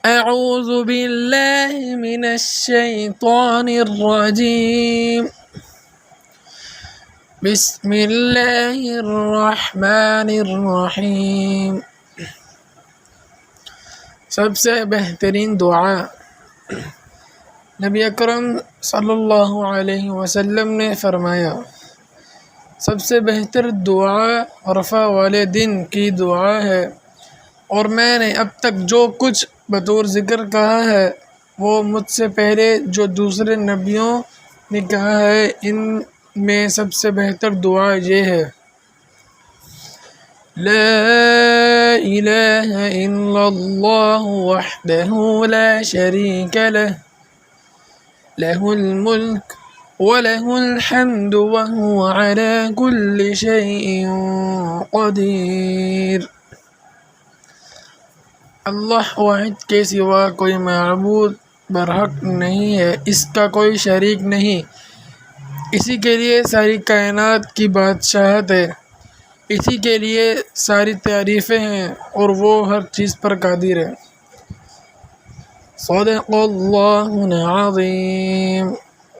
اعوذ باللہ من الشیطان الرجیم بسم اللہ الرحمن الرحیم۔ سب سے بہترین دعا نبی اکرم صلی اللہ علیہ وسلم نے فرمایا، سب سے بہتر دعا عرفہ والے دن کی دعا ہے، اور میں نے اب تک جو کچھ بطور ذکر کہا ہے وہ مجھ سے پہلے جو دوسرے نبیوں نے کہا ہے، ان میں سب سے بہتر دعا یہ ہے: لا الہ الا اللہ وحدہ لا شریک لہ لہ الملک وَلَهُ الْحَمْدُ وَهُوَ عَلَى كُلِّ شَيْءٍ قَدِيرٌ۔ اللہ واحد کے سوا کوئی معبود برحق نہیں ہے، اس کا کوئی شریک نہیں، اسی کے لیے ساری کائنات کی بادشاہت ہے، اسی کے لیے ساری تعریفیں ہیں، اور وہ ہر چیز پر قادر ہے۔ صدق اللہ العظیم۔